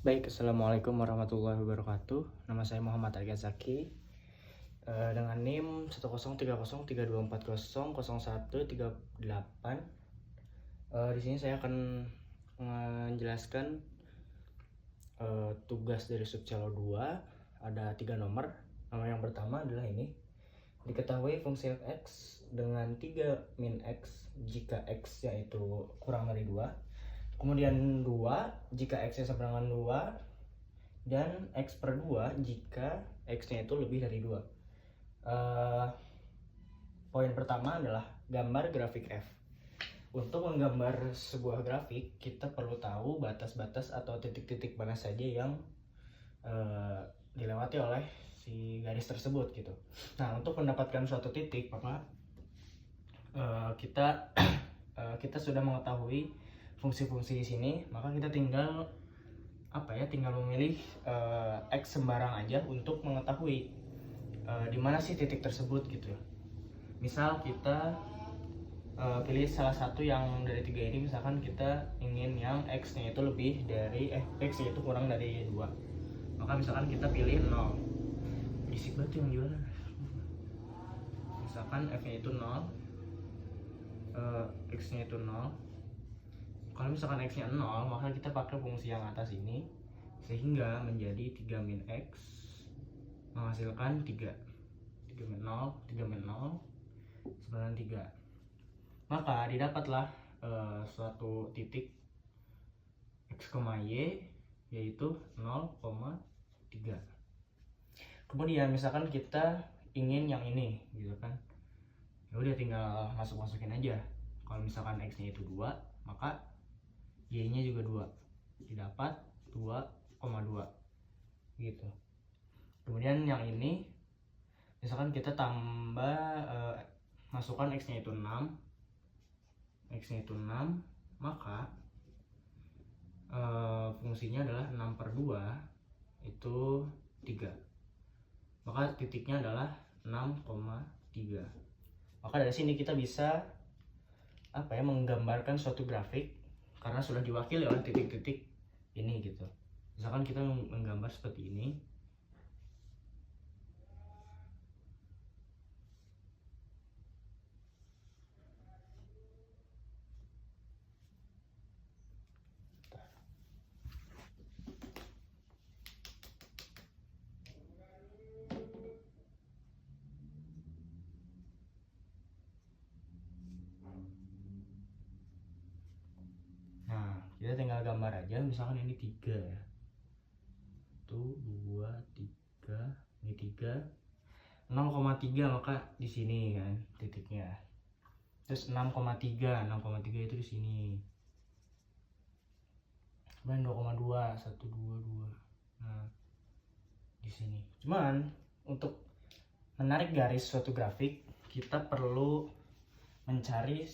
Baik, assalamualaikum warahmatullahi wabarakatuh. Nama saya Muhammad Arga Zaki, dengan NIM 1030324000138. Di sini saya akan menjelaskan tugas dari subcelo 2. Ada 3 nomor. Nomor yang pertama adalah ini. Diketahui fungsi x dengan 3 min x jika x yaitu kurang dari 2. Kemudian 2 jika x-nya sama dengan 2, dan x per 2 jika x-nya itu lebih dari 2. Poin pertama adalah gambar grafik f. Untuk menggambar sebuah grafik, kita perlu tahu batas-batas atau titik-titik mana saja yang dilewati oleh si garis tersebut gitu. Nah, untuk mendapatkan suatu titik, maka kita sudah mengetahui fungsi-fungsi di sini, maka kita tinggal memilih x sembarang aja untuk mengetahui di mana sih titik tersebut gitu. Misal kita pilih salah satu yang dari 3 ini, misalkan kita ingin yang x-nya itu lebih dari x-nya itu kurang dari 2. Maka misalkan kita pilih 0. Berisik banget yang jualan. Misalkan f-nya itu 0, x-nya itu 0. Kalau misalkan x-nya 0, maka kita pakai fungsi yang atas ini, sehingga menjadi 3 min x menghasilkan 3 min 0 sama 3. Maka didapatlah suatu titik x, y yaitu 0,3. Kemudian misalkan kita ingin yang ini gitu kan, ya udah tinggal masukin aja. Kalau misalkan x-nya itu 2, maka y-nya juga 2, didapat 2,2 gitu. Kemudian yang ini misalkan kita tambah masukkan x-nya itu 6, maka fungsinya adalah 6 per 2 itu 3. Maka titiknya adalah 6,3. Maka dari sini kita bisa menggambarkan suatu grafik karena sudah diwakili oleh titik-titik ini gitu. Misalkan kita menggambar seperti ini. Kita tinggal gambar aja, misalkan ini 3 ya. 1, 2, 3, ini 3. 0,3 maka di sini kan titiknya. Terus 6,3 itu di sini. Kemudian 2,2, 1, 2, 2. Nah, di sini. Cuman untuk menarik garis suatu grafik, kita perlu mencari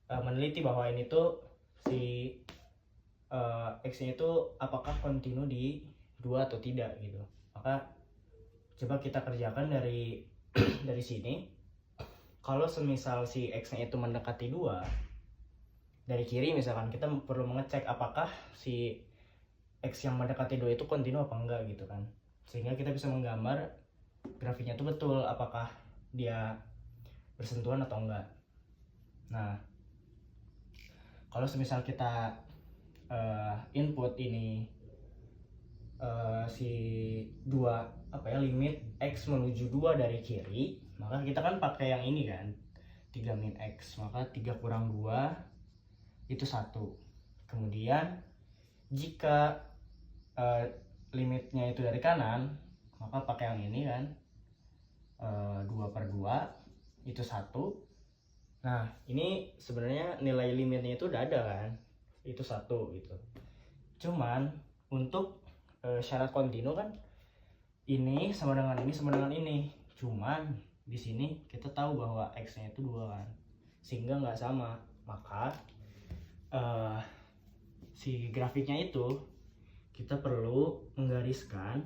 meneliti bahwa ini tuh si x-nya itu apakah kontinu di 2 atau tidak gitu. Maka coba kita kerjakan dari dari sini. Kalau semisal si x-nya itu mendekati 2, dari kiri misalkan kita perlu mengecek apakah si x yang mendekati 2 itu kontinu apa enggak gitu kan. Sehingga kita bisa menggambar grafiknya itu betul apakah dia bersentuhan atau enggak. Nah, kalau semisal kita input ini si 2 limit x menuju 2 dari kiri, maka kita kan pakai yang ini kan, 3 min x, maka 3 kurang 2 itu 1. Kemudian jika limitnya itu dari kanan, maka pakai yang ini kan, 2 per 2 itu 1. Nah, ini sebenarnya nilai limitnya itu udah ada kan, itu 1 gitu. Cuman untuk syarat kontinu kan ini sama dengan ini sama dengan ini. Cuman di sini kita tahu bahwa x-nya itu 2 kan, sehingga nggak sama. Maka si grafiknya itu kita perlu menggariskan,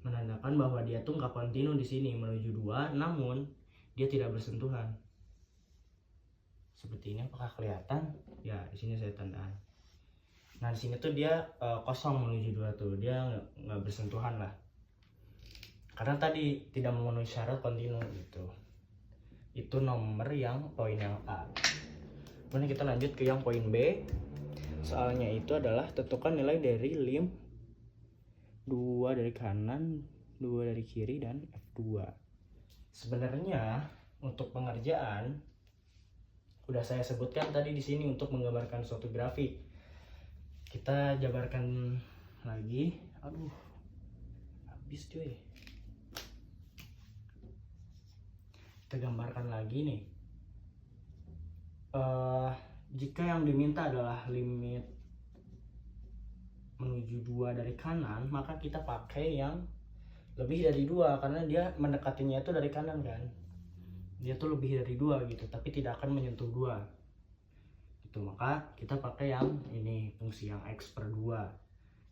menandakan bahwa dia tuh nggak kontinu di sini menuju 2, namun dia tidak bersentuhan. Seperti ini, apakah kelihatan? Ya, di sini saya tandakan. Nah di sini tuh dia kosong menuju 2 tuh, dia nggak bersentuhan lah. Karena tadi tidak memenuhi syarat kontinu gitu. Itu nomor yang poin yang A. Kemudian kita lanjut ke yang poin B. Soalnya itu adalah tentukan nilai dari lim 2 dari kanan, 2 dari kiri, dan F2. Sebenarnya untuk pengerjaan udah saya sebutkan tadi di sini untuk menggambarkan suatu grafik. Kita jabarkan lagi. Aduh, habis cuy. Kita gambarkan lagi nih. Jika yang diminta adalah limit menuju 2 dari kanan, maka kita pakai yang lebih dari 2 karena dia mendekatinya itu dari kanan kan. Dia tuh lebih dari 2 gitu, tapi tidak akan menyentuh 2 gitu. Maka kita pakai yang ini, fungsi yang X per 2.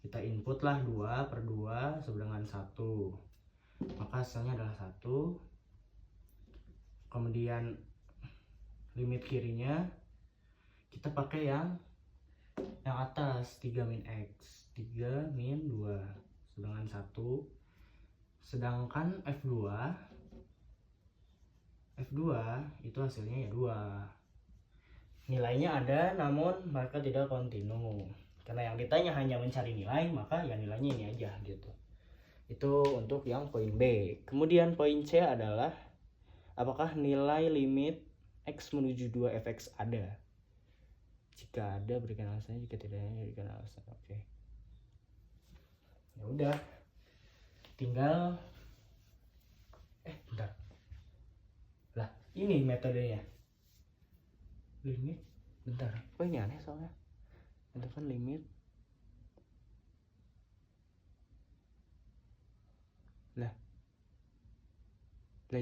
Kita input lah 2 per 2 sama dengan 1, maka hasilnya adalah 1. Kemudian limit kirinya kita pakai yang atas, 3 min X, 3 min 2 sedangkan 1. Sedangkan F2 itu hasilnya ya 2. Nilainya ada namun mereka tidak kontinu. Karena yang ditanya hanya mencari nilai, maka ya nilainya ini aja gitu. Itu untuk yang poin B. Kemudian poin C adalah apakah nilai limit X menuju 2 fx ada? Jika ada berikan alasannya, jika tidak ada berikan alasan. Oke. Ya udah. Tinggal bentar. Lah, ini metodenya. Limit bentar. Oh, ini aneh soalnya. Tentukan limit. Lah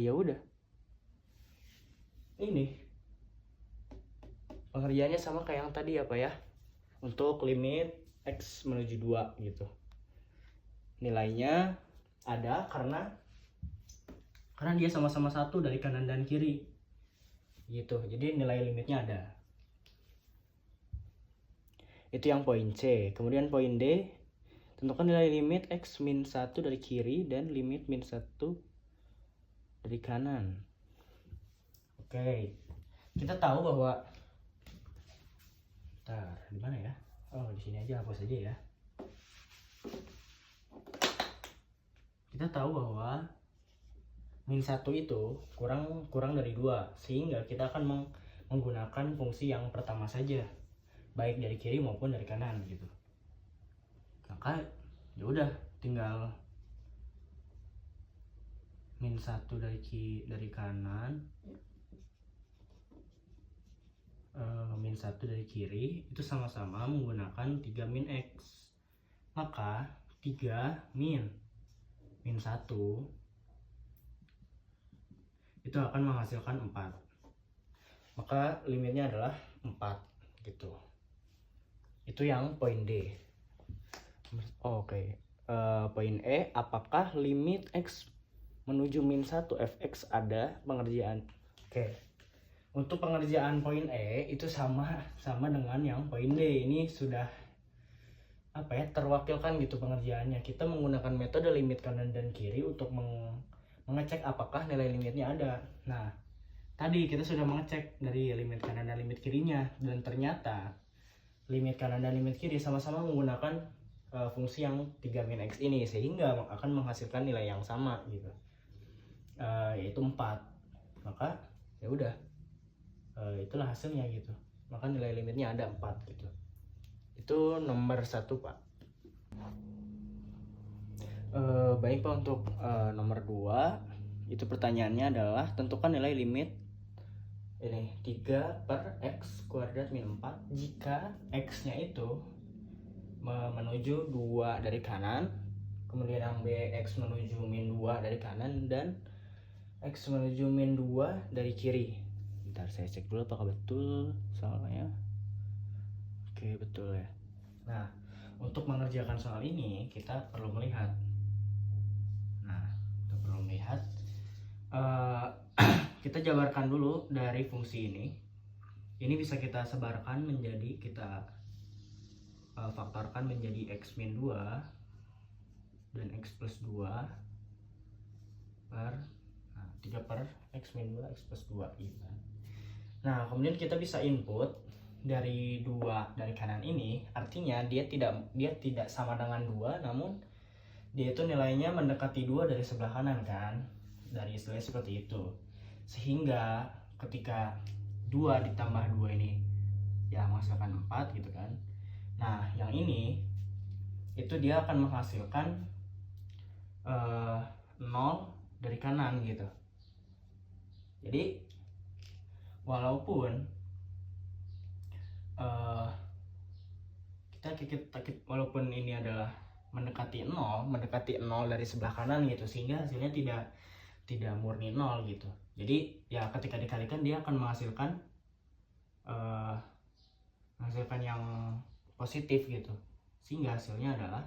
ya udah. Ini pengerjaannya sama kayak yang tadi apa ya, untuk limit X menuju 2 gitu. Nilainya ada karena dia sama-sama 1 dari kanan dan kiri gitu, jadi nilai limitnya ada. Itu yang poin C. Kemudian poin D, tentukan nilai limit X min 1 dari kiri dan limit min 1 dari kanan. Oke, kita tahu bahwa di mana ya? Oh, di sini aja, hapus aja ya. Kita tahu bahwa min 1 itu kurang dari 2, sehingga kita akan menggunakan fungsi yang pertama saja, baik dari kiri maupun dari kanan gitu. Maka ya udah, tinggal min 1 dari kanan, min 1 dari kiri itu sama-sama menggunakan 3 min X. Maka 3 min 1 itu akan menghasilkan 4. Maka limitnya adalah 4 gitu. Itu yang poin D. Oke. Poin E, apakah limit X menuju min 1 fx ada? Pengerjaan. Oke. Untuk pengerjaan poin E itu sama dengan yang poin D. Ini sudah terwakilkan gitu pengerjaannya. Kita menggunakan metode limit kanan dan kiri untuk mengecek apakah nilai limitnya ada. Nah, tadi kita sudah mengecek dari limit kanan dan limit kirinya, dan ternyata limit kanan dan limit kiri sama-sama menggunakan fungsi yang 3 min X ini, sehingga akan menghasilkan nilai yang sama gitu, yaitu 4. Maka ya udah, itulah hasilnya gitu. Maka nilai limitnya ada 4 gitu. Itu nomor 1 Pak. Baik Pak, untuk nomor 2 itu pertanyaannya adalah tentukan nilai limit ini 3 per X kuadrat min 4 jika X nya itu menuju 2 dari kanan, kemudian yang B X menuju min 2 dari kanan, dan X menuju min 2 dari kiri. Bentar, saya cek dulu apakah betul soalnya. Oke, betul ya. Nah, untuk mengerjakan soal ini kita perlu melihat. Kita jabarkan dulu dari fungsi ini. Ini bisa kita sebarkan menjadi, kita faktorkan menjadi x min 2 dan x plus 2 per 3 per x min 2 x plus 2 gitu. Nah kemudian kita bisa input dari kanan ini, artinya dia tidak sama dengan 2, namun dia itu nilainya mendekati 2 dari sebelah kanan kan, dari istilah seperti itu. Sehingga ketika 2 ditambah 2 ini ya menghasilkan 4 gitu kan. Nah yang ini itu dia akan menghasilkan 0 dari kanan gitu. Jadi walaupun walaupun ini adalah mendekati 0 dari sebelah kanan gitu, sehingga hasilnya tidak murni 0 gitu. Jadi ya ketika dikalikan dia akan menghasilkan yang positif gitu, sehingga hasilnya adalah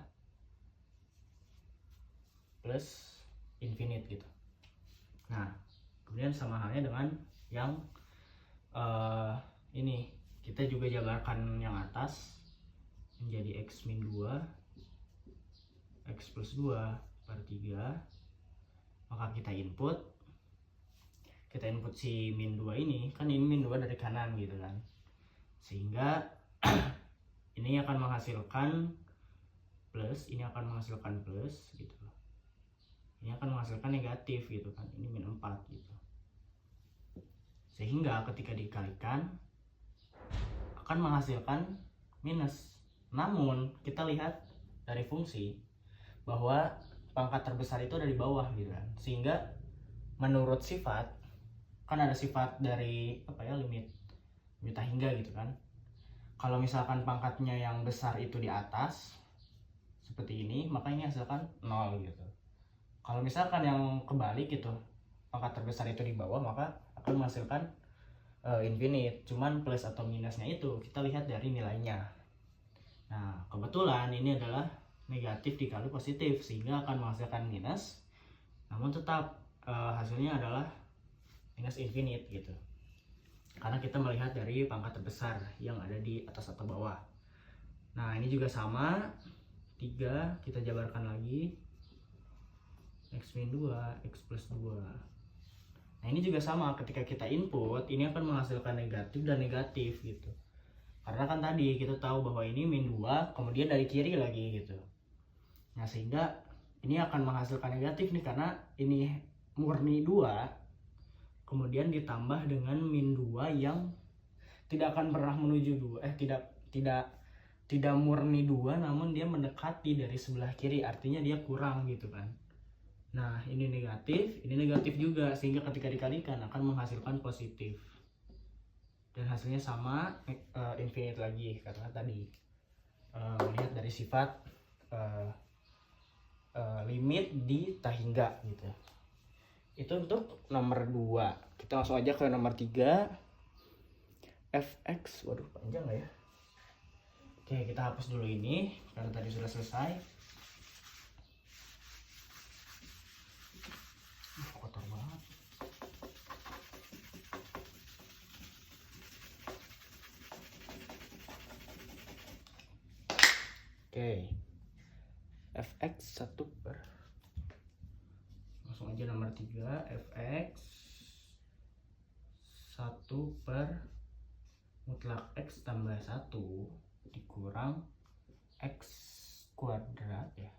plus infinite gitu. Nah kemudian sama halnya dengan yang ini, kita juga jabarkan yang atas menjadi x min 2 x plus 2 per 3, maka kita input si min 2 ini, kan ini min 2 dari kanan gitu kan, sehingga ini akan menghasilkan plus, ini akan menghasilkan plus gitu, ini akan menghasilkan negatif gitu kan, ini min 4 gitu. Sehingga ketika dikalikan akan menghasilkan minus. Namun kita lihat dari fungsi bahwa pangkat terbesar itu ada di bawah gitu kan, sehingga menurut sifat, kan ada sifat dari limit hingga gitu kan. Kalau misalkan pangkatnya yang besar itu di atas seperti ini, maka ini hasilkan 0 gitu. Kalau misalkan yang kebalik gitu, pangkat terbesar itu di bawah, maka akan menghasilkan infinite. Cuman plus atau minusnya itu kita lihat dari nilainya. Nah kebetulan ini adalah negatif dikali positif, sehingga akan menghasilkan minus, namun tetap hasilnya adalah minus infinite gitu, karena kita melihat dari pangkat terbesar yang ada di atas atau bawah. Nah ini juga sama, 3 kita jabarkan lagi, x min 2 x plus 2. Nah ini juga sama, ketika kita input ini akan menghasilkan negatif dan negatif gitu, karena kan tadi kita tahu bahwa ini min 2 kemudian dari kiri lagi gitu. Nah sehingga ini akan menghasilkan negatif nih, karena ini murni 2 kemudian ditambah dengan min 2 yang tidak akan pernah menuju 2, tidak murni 2, namun dia mendekati dari sebelah kiri, artinya dia kurang gitu kan. Nah ini negatif juga, sehingga ketika dikalikan akan menghasilkan positif, dan hasilnya sama infinite lagi, karena tadi melihat dari sifat limit di tahingga gitu. Itu untuk nomor 2. Kita langsung aja ke nomor 3, fx. Waduh panjang lah ya. Oke kita hapus dulu ini karena tadi sudah selesai. Kotor banget. Oke, fx 1 per, langsung aja nomor 3, fx 1 per mutlak x tambah 1 dikurang x kuadrat ya,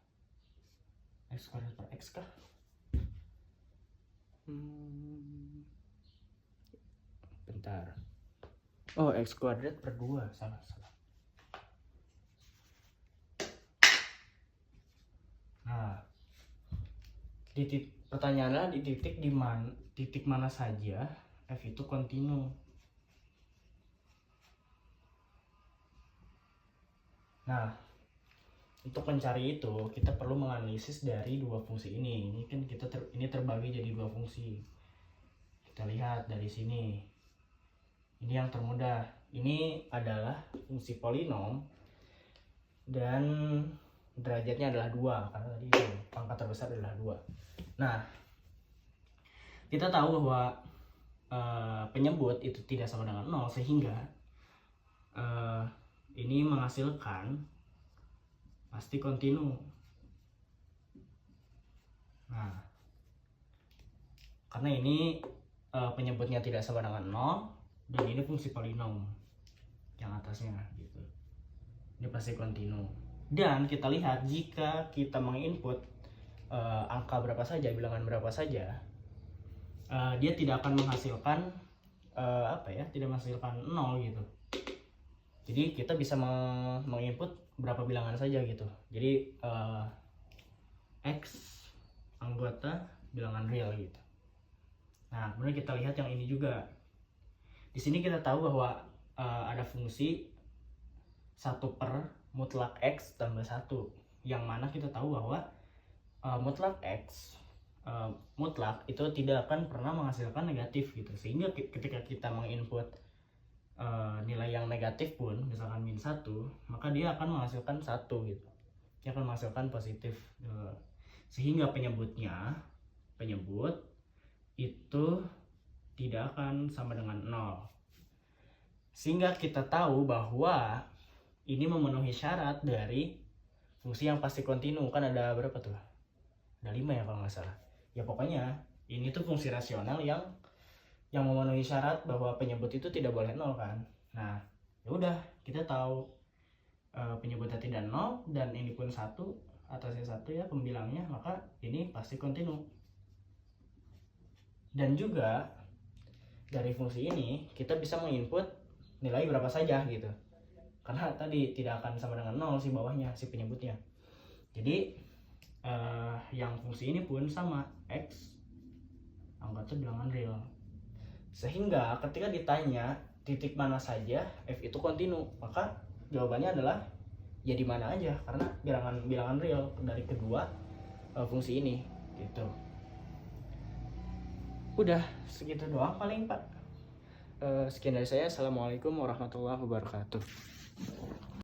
x kuadrat per x kah? Bentar, oh x kuadrat per 2, salah. Nah, pertanyaannya di titik mana saja f itu kontinu. Nah, untuk mencari itu kita perlu menganalisis dari dua fungsi ini. Ini kan ini terbagi jadi dua fungsi. Kita lihat dari sini. Ini yang termudah. Ini adalah fungsi polinom dan derajatnya adalah 2, karena tadi pangkat terbesar adalah 2. Nah, kita tahu bahwa penyebut itu tidak sama dengan 0, sehingga ini menghasilkan pasti kontinu. Nah, karena ini penyebutnya tidak sama dengan 0 dan ini fungsi polinom yang atasnya gitu. Ini pasti kontinu. Dan kita lihat jika kita menginput angka berapa saja, bilangan berapa saja, dia tidak akan menghasilkan tidak menghasilkan 0 gitu. Jadi kita bisa menginput berapa bilangan saja gitu. Jadi X anggota bilangan real gitu. Nah, kemudian kita lihat yang ini juga. Di sini kita tahu bahwa ada fungsi 1 per mutlak X tambah 1, yang mana kita tahu bahwa mutlak X mutlak itu tidak akan pernah menghasilkan negatif gitu. Sehingga ketika kita menginput nilai yang negatif pun, misalkan -1, maka dia akan menghasilkan 1 gitu. Dia akan menghasilkan positif. Sehingga penyebut itu tidak akan sama dengan 0. Sehingga kita tahu bahwa ini memenuhi syarat dari fungsi yang pasti kontinu. Kan ada berapa tuh? Ada 5 ya kalau nggak salah. Ya pokoknya ini tuh fungsi rasional yang memenuhi syarat bahwa penyebut itu tidak boleh 0 kan. Nah, ya udah, kita tahu penyebutnya tidak 0 dan ini pun 1, atasnya 1 ya pembilangnya, maka ini pasti kontinu. Dan juga dari fungsi ini kita bisa menginput nilai berapa saja gitu. Karena tadi tidak akan sama dengan 0 si bawahnya, si penyebutnya. Jadi yang fungsi ini pun sama, X anggota bilangan real. Sehingga ketika ditanya titik mana saja F itu kontinu, maka jawabannya adalah ya di mana aja, karena bilangan real dari kedua fungsi ini gitu. Udah segitu doang paling Pak. Sekian dari saya. Assalamualaikum warahmatullahi wabarakatuh.